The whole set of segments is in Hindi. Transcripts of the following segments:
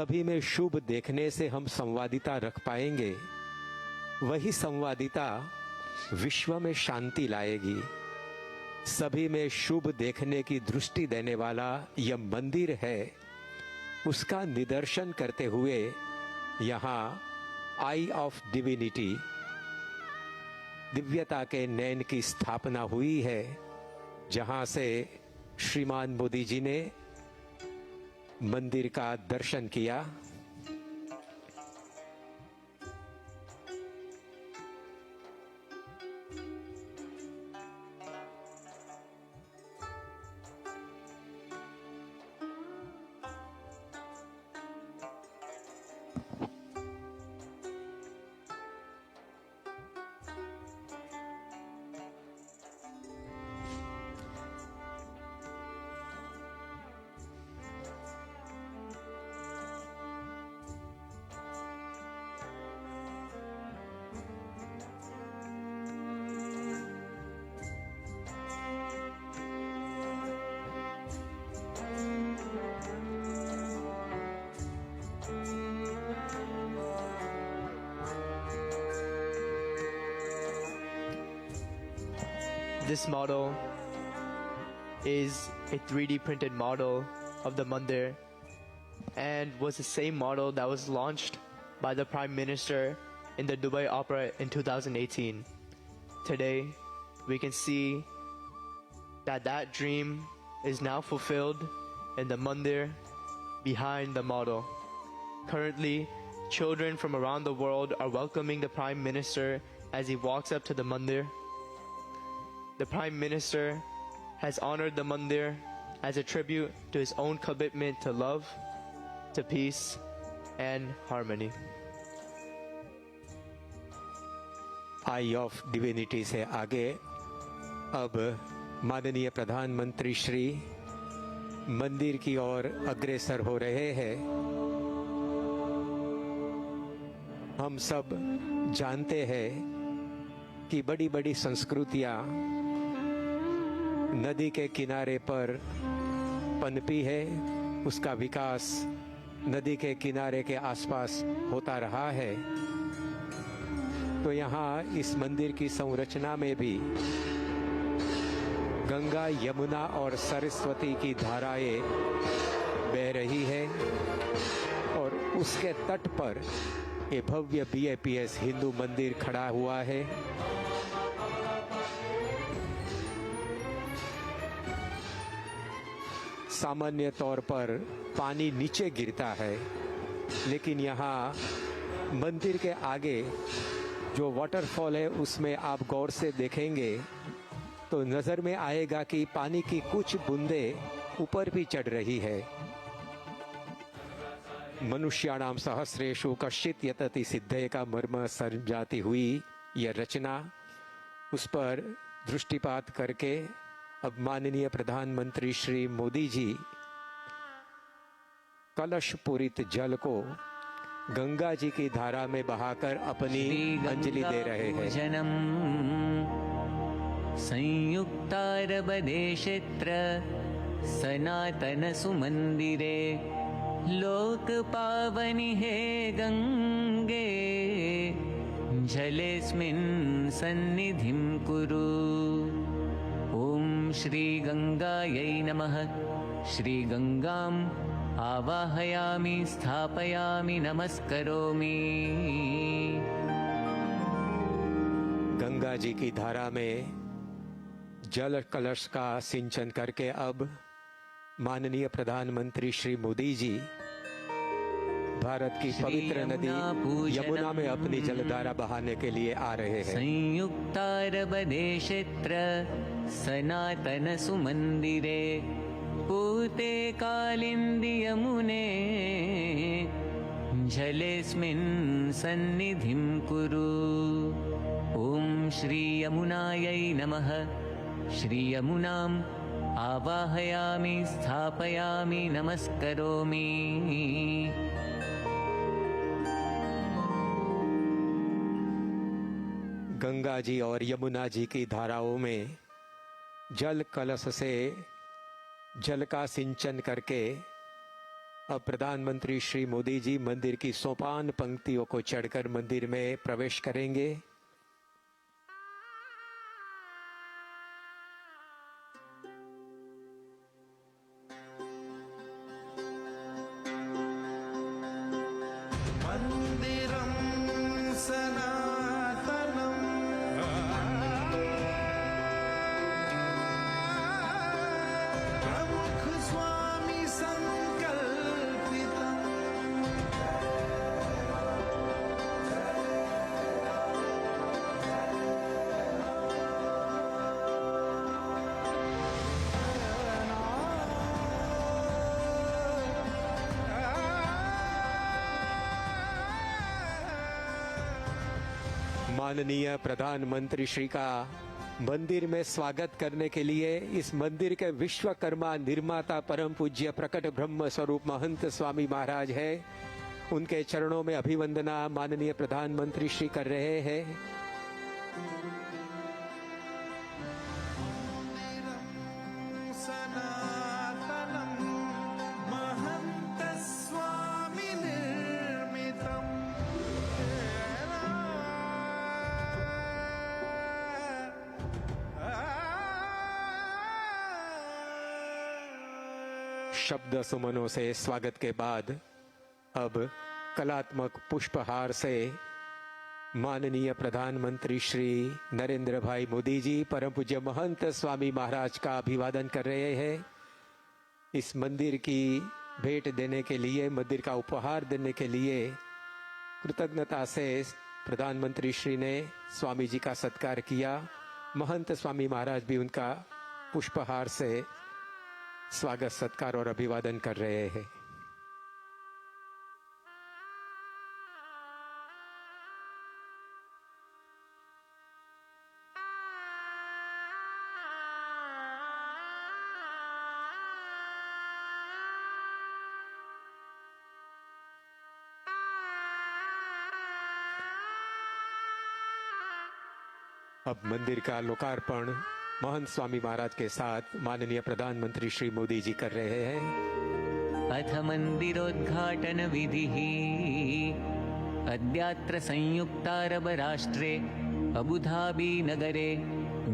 सभी में शुभ देखने से हम संवादिता रख पाएंगे, वही संवादिता विश्व में शांति लाएगी। सभी में शुभ देखने की दृष्टि देने वाला यह मंदिर है, उसका निदर्शन करते हुए यहाँ आई ऑफ डिविनिटी, दिव्यता के नयन की स्थापना हुई है, जहाँ से श्रीमान मोदी जी ने मंदिर का दर्शन किया। This model is a 3D printed model of the mandir and was the same model that was launched by the Prime Minister in the Dubai Opera in 2018. Today, we can see that that dream is now fulfilled in the mandir behind the model. Currently, children from around the world are welcoming the Prime Minister as he walks up to the mandir. The Prime Minister has honored the mandir as a tribute to his own commitment to love, to peace, and harmony. I of divinity से आगे अब माननीय प्रधानमंत्री श्री मंदिर की ओर अग्रसर हो रहे हैं। हम सब जानते हैं कि बड़ी बड़ी संस्कृतियां नदी के किनारे पर पनपी है, उसका विकास नदी के किनारे के आसपास होता रहा है। तो यहाँ इस मंदिर की संरचना में भी गंगा, यमुना और सरस्वती की धाराएं बह रही है और उसके तट पर ये भव्य BAPS हिंदू मंदिर खड़ा हुआ है। सामान्य तौर पर पानी नीचे गिरता है, लेकिन यहाँ मंदिर के आगे जो वाटरफॉल है उसमें आप गौर से देखेंगे तो नजर में आएगा कि पानी की कुछ बूंदें ऊपर भी चढ़ रही है। मनुष्याणाम सहस्रेषु कश्चित् यतति सिद्धे का मर्म समझाती हुई यह रचना, उस पर दृष्टिपात करके अब माननीय प्रधानमंत्री श्री मोदी जी कलश पूरित जल को गंगा जी की धारा में बहाकर अपनी अंजलि दे रहे हैं। संयुक्तारब देशेत्र सनातन सुमंदिरे लोक पावनि हे गंगे जलेस्मिन् सन्निधिं कुरु। ओम श्री गंगायै नमः। श्री गंगाम आवाहयामि स्थापयामि नमस्करोमि। गंगा जी की धारा में जल कलश का सिंचन करके अब माननीय प्रधानमंत्री श्री मोदी जी भारत की पवित्र नदी यमुना में अपनी जलधारा बहाने के लिए आ रहे हैं। संयुक्तारब देशेत्र सनातन सुमंदिरे पूते कालिंदी यमुने जलेस्मिन् सन्निधिं कुरु। ओम श्री यमुनायै नमः। श्री यमुनाम् आवाहयामि स्थापयामि नमस्करोमि। गंगा जी और यमुना जी की धाराओं में जल कलश से जल का सिंचन करके अब प्रधानमंत्री श्री मोदी जी मंदिर की सोपान पंक्तियों को चढ़कर मंदिर में प्रवेश करेंगे। मंदिरं सनातनं प्रमुख स्वामी संकल्पितं माननीय प्रधानमंत्री श्री का मंदिर में स्वागत करने के लिए इस मंदिर के विश्वकर्मा निर्माता परम पूज्य प्रकट ब्रह्म स्वरूप महंत स्वामी महाराज है। उनके चरणों में अभिवंदना माननीय प्रधानमंत्री श्री कर रहे हैं। सनातनं महन्तस्वामि निर्मितं शब्द सुमनों से स्वागत के बाद अब कलात्मक पुष्पहार से माननीय प्रधानमंत्री श्री नरेंद्र भाई मोदी जी परम पूज्य महंत स्वामी महाराज का अभिवादन कर रहे हैं। इस मंदिर की भेंट देने के लिए, मंदिर का उपहार देने के लिए कृतज्ञता से प्रधानमंत्री श्री ने स्वामी जी का सत्कार किया। महंत स्वामी महाराज भी उनका पुष्पहार से स्वागत सत्कार और अभिवादन कर रहे हैं। अब मंदिर का लोकार्पण महंत स्वामी महाराज के साथ माननीय प्रधानमंत्री श्री मोदी जी कर रहे हैं। अथ मन्दिरोद्घाटन विधिः अद्यात्र संयुक्तारब राष्ट्रे अबुधाबी नगरे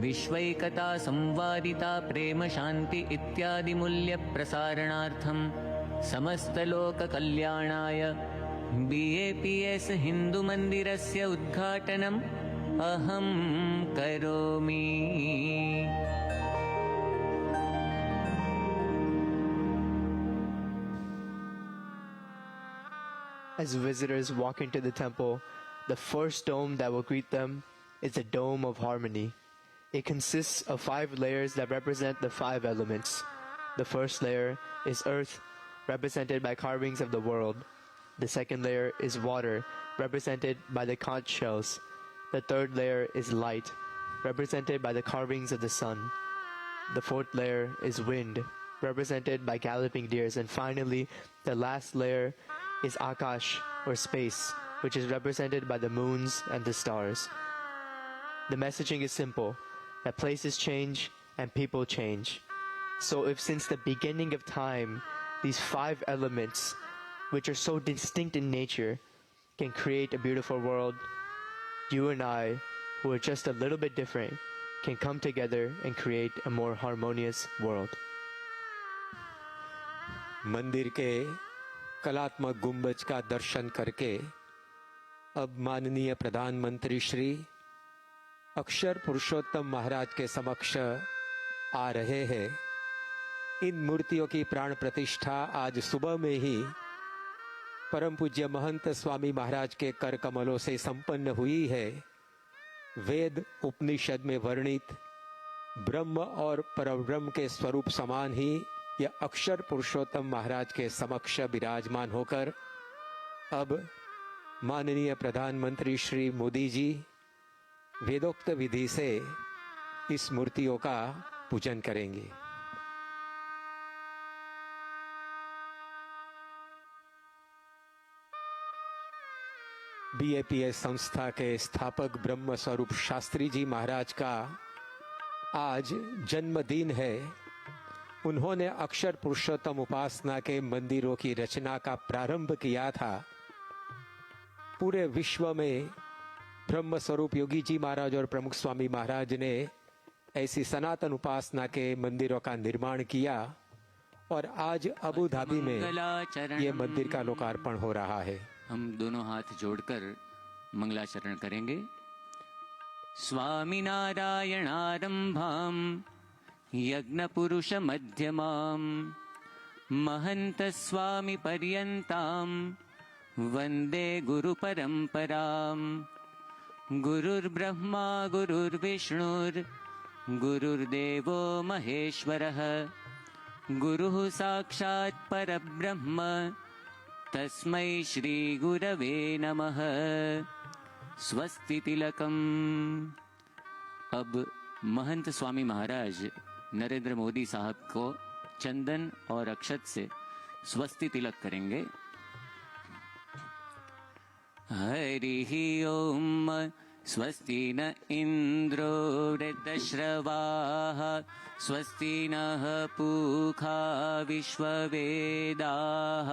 विश्वैकता संवादिता प्रेम शान्ति इत्यादि मूल्य प्रसारणार्थं समस्त लोक कल्याणाय BAPS हिंदू मंदिरस्य उद्घाटनम् अहं करोमि। As visitors walk into the temple, the first dome that will greet them is the Dome of Harmony. It consists of 5 layers that represent the 5 elements. The first layer is earth, represented by carvings of the world. The second layer is water, represented by the conch shells. The third layer is light, represented by the carvings of the sun. The fourth layer is wind, represented by galloping deers. And finally, the last layer is Akash, or space, which is represented by the moons and the stars. The messaging is simple, that places change and people change. So if since the beginning of time, these 5 elements, which are so distinct in nature, can create a beautiful world, you and I, who are just a little bit different, can come together and create a more harmonious world. मंदिर के कलात्मक गुंबज का दर्शन करके अब माननीय प्रधानमंत्री श्री अक्षर पुरुषोत्तम महाराज के समक्ष आ रहे हैं। इन मूर्तियों की प्राण प्रतिष्ठा आज सुबह में ही परम पूज्य महंत स्वामी महाराज के कर कमलों से संपन्न हुई है। वेद उपनिषद में वर्णित ब्रह्म और परब्रह्म के स्वरूप समान ही यह अक्षर पुरुषोत्तम महाराज के समक्ष विराजमान होकर अब माननीय प्रधानमंत्री श्री मोदी जी वेदोक्त विधि से इस मूर्तियों का पूजन करेंगे। BAPS संस्था के स्थापक ब्रह्म स्वरूप शास्त्री जी महाराज का आज जन्मदिन है। उन्होंने अक्षर पुरुषोत्तम उपासना के मंदिरों की रचना का प्रारंभ किया था। पूरे विश्व में ब्रह्म स्वरूप योगी जी महाराज और प्रमुख स्वामी महाराज ने ऐसी सनातन उपासना के मंदिरों का निर्माण किया और आज अबू धाबी में ये मंदिर का लोकार्पण हो रहा है। हम दोनों हाथ जोड़कर मंगलाचरण करेंगे। स्वामी नारायणारंभाम यज्ञ पुरुष मध्यमाम महंत स्वामी पर्यंताम वंदे गुरु परंपराम। गुरुर्ब्रह्मा गुरुर्विष्णुर् गुरुर्देवो महेश्वरः गुरुः साक्षात् परब्रह्म तस्मै श्री गुरवे नमः। स्वस्ति तिलकम्। अब महंत स्वामी महाराज नरेंद्र मोदी साहब को चंदन और अक्षत से स्वस्ति तिलक करेंगे। हरिः ओम। स्वस्ति न इंद्रो वृद्धश्रवाः स्वस्ति नः पूषा विश्ववेदाः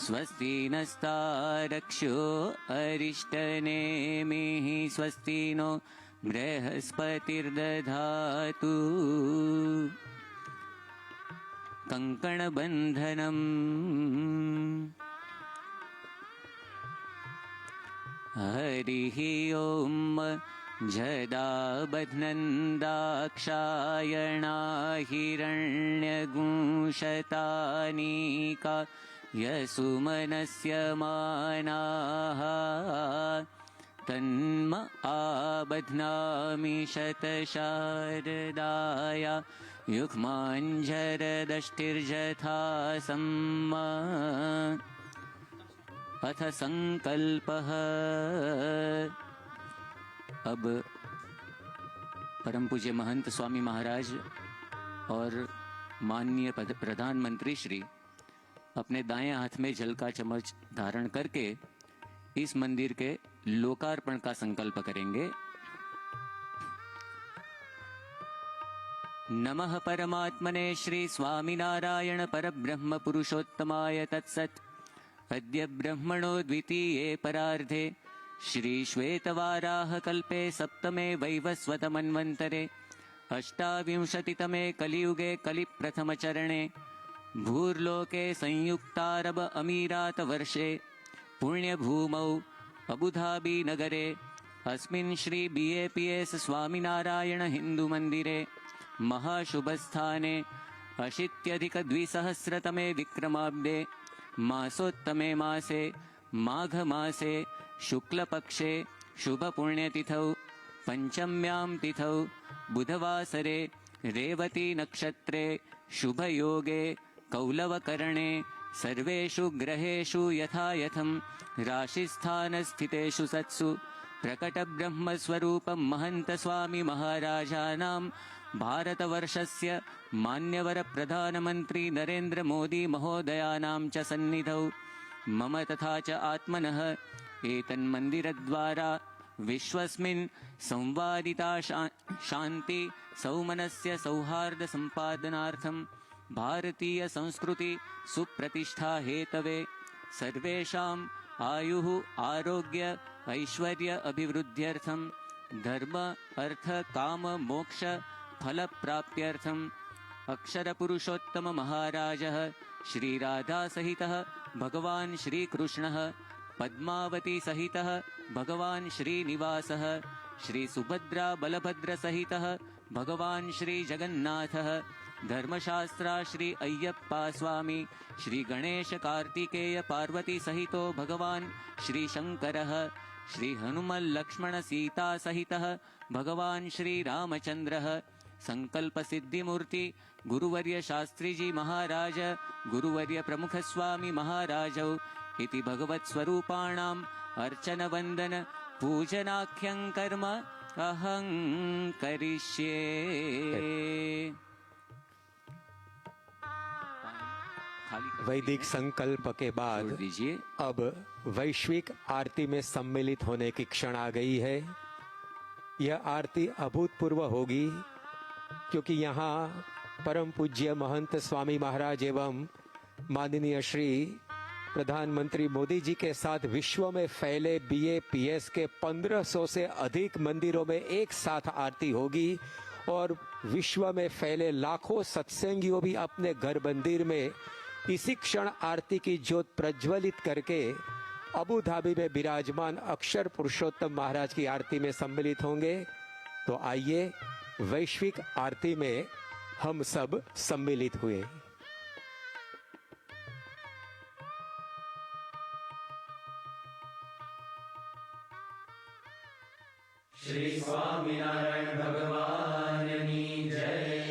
स्वस्ति नस्तारक्ष्यो अरिष्टनेमिः स्वस्ति नो बृहस्पतिर्दधातु। कंकणबन्धनम्। हरिः ओम। जदा बध्नन्दाक्षायणा हिरण्यगुंशतानीका यसुमनस्य मानाः तन्म आबध्नामि शतशारदाया युग्माञ्जरदष्टिर्जथा सम्मा। अथ संकल्पः। अब परम पूज्य महंत स्वामी महाराज और माननीय प्रधानमंत्री श्री अपने दाएं हाथ में जल का चम्मच धारण करके इस मंदिर के लोकार्पण का संकल्प करेंगे। नमः परमात्मने श्री स्वामिनारायण परब्रह्म पुरुषोत्तमाय तत्सत्। अद्य ब्रह्मणो द्वितीये परार्धे श्री श्वेतवाराह कल्पे सप्तमे वैवस्वतमन्वन्तरे अष्टाविंशतितमे कलियुगे कलिप्रथमचरणे भूर्लोके संयुक्तारब अमीरात वर्षे पुण्यभूमौ अबुधाबी नगरे अस्मिन् श्री BAPS स्वामिनारायण हिंदू मंदिरे महाशुभस्थाने अशीत्यधिक-द्विसहस्रतमे विक्रमाब्दे मासोत्तमे मासे माघ मासे शुक्लपक्षे शुभपुण्यतिथौ पंचम्यां तिथौ बुधवासरे रेवती नक्षत्रे शुभयोगे कौलवकरणे सर्वेषु ग्रहेषु यथायथं राशिस्थानस्थितेषु सत्सु प्रकटब्रह्मस्वरूपं महंत स्वामी महाराजानां भारतवर्षस्य मान्यवर प्रधानमंत्री नरेंद्र मोदी महोदयानां च सन्निधौ मम तथा च आत्मनः एतन्मन्दिरद्वारा विश्वस्मिन् संवादिता शान्ति सौमनस्य सौहार्द संपादनार्थं भारतीय संस्कृति सुप्रतिष्ठा हेतवे सर्वेषाम् आयुः आरोग्य ऐश्वर्य अभिवृद्ध्यर्थं धर्म अर्थ काम मोक्ष फल प्राप्त्यर्थं अक्षर पुरुषोत्तम महाराजः श्री राधा सहितः भगवान श्री कृष्णः पद्मावती सहितः भगवान श्रीनिवासः श्री सुभद्रा बलभद्र सहितः भगवान श्री जगन्नाथः धर्मशास्त्रा श्री अय्यप्पा स्वामी श्री गणेश कार्तिकेय पार्वती सहितो भगवान श्री शंकरः श्री हनुमल लक्ष्मण सीता सहितः भगवान श्री रामचंद्रः संकल्प सिद्धि मूर्ति गुरुवर्य शास्त्री जी महाराज गुरुवर्य प्रमुख स्वामी महाराजौ इति भगवत् स्वरूपाणाम् अर्चन वंदन पूजनाख्यं कर्म अहं करिष्ये। वैदिक संकल्प के बाद दीजिए। अब वैश्विक आरती में सम्मिलित होने की क्षण आ गई है। यह आरती अभूतपूर्व होगी क्योंकि यहाँ परम पूज्य महंत स्वामी महाराज एवं माननीय श्री प्रधानमंत्री मोदी जी के साथ विश्व में फैले BAPS के 1500 से अधिक मंदिरों में एक साथ आरती होगी और विश्व में फैले लाखों सत्संगियों भी अपने घर मंदिर में इसी क्षण आरती की ज्योत प्रज्वलित करके अबू धाबी में विराजमान अक्षर पुरुषोत्तम महाराज की आरती में सम्मिलित होंगे। तो आइए वैश्विक आरती में हम सब सम्मिलित हुए। श्री स्वामीनारायण भगवान की जय।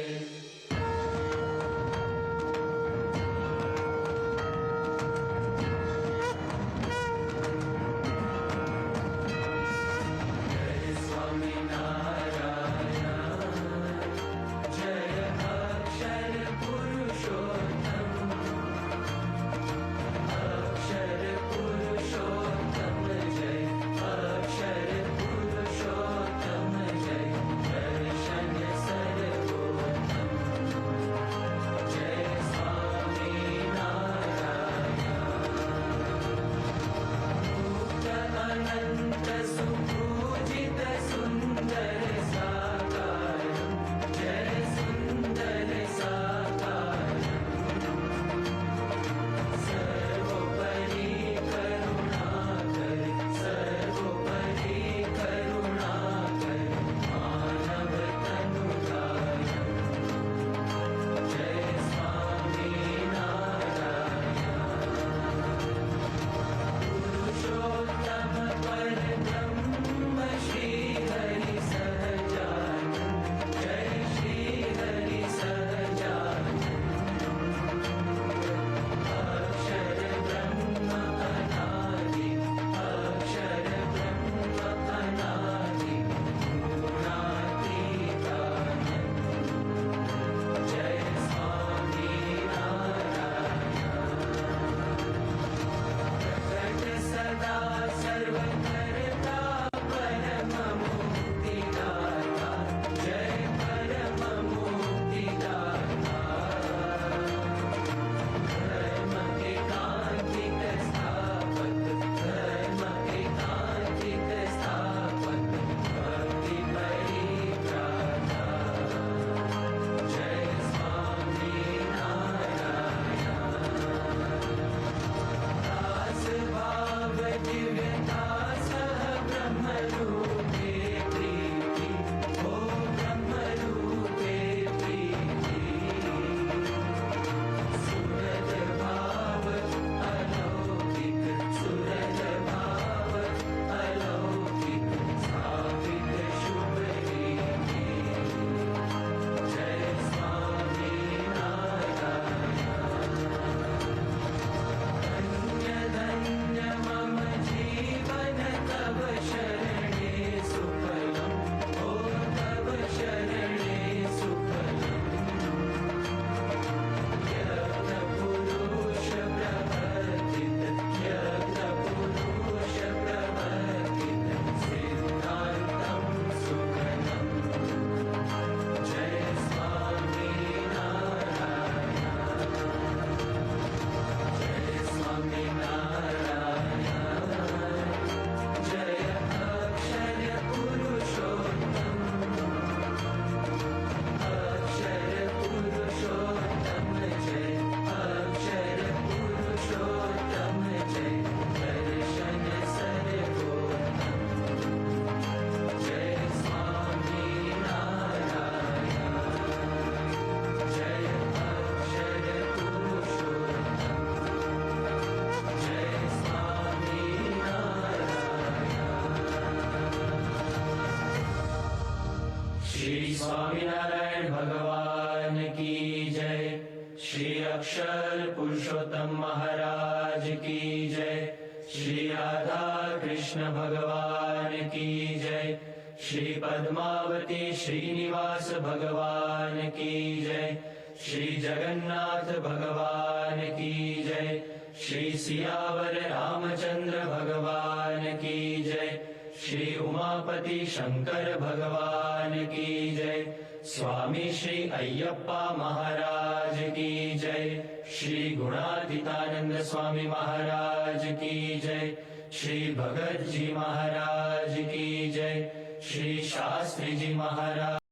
श्री स्वामीनारायण भगवान की जय। श्री अक्षर पुरुषोत्तम महाराज की जय। श्री राधा कृष्ण भगवान की जय। श्री पद्मावती श्रीनिवास भगवान की जय। श्री जगन्नाथ भगवान की जय। श्री सियावर रामचंद्र भगवान की जय। श्री उमापति शंकर भगवान की जय। स्वामी श्री अय्यप्पा महाराज की जय, श्री गुणातीतानंद स्वामी महाराज की जय, श्री भगत जी महाराज की जय, श्री शास्त्री जी महाराज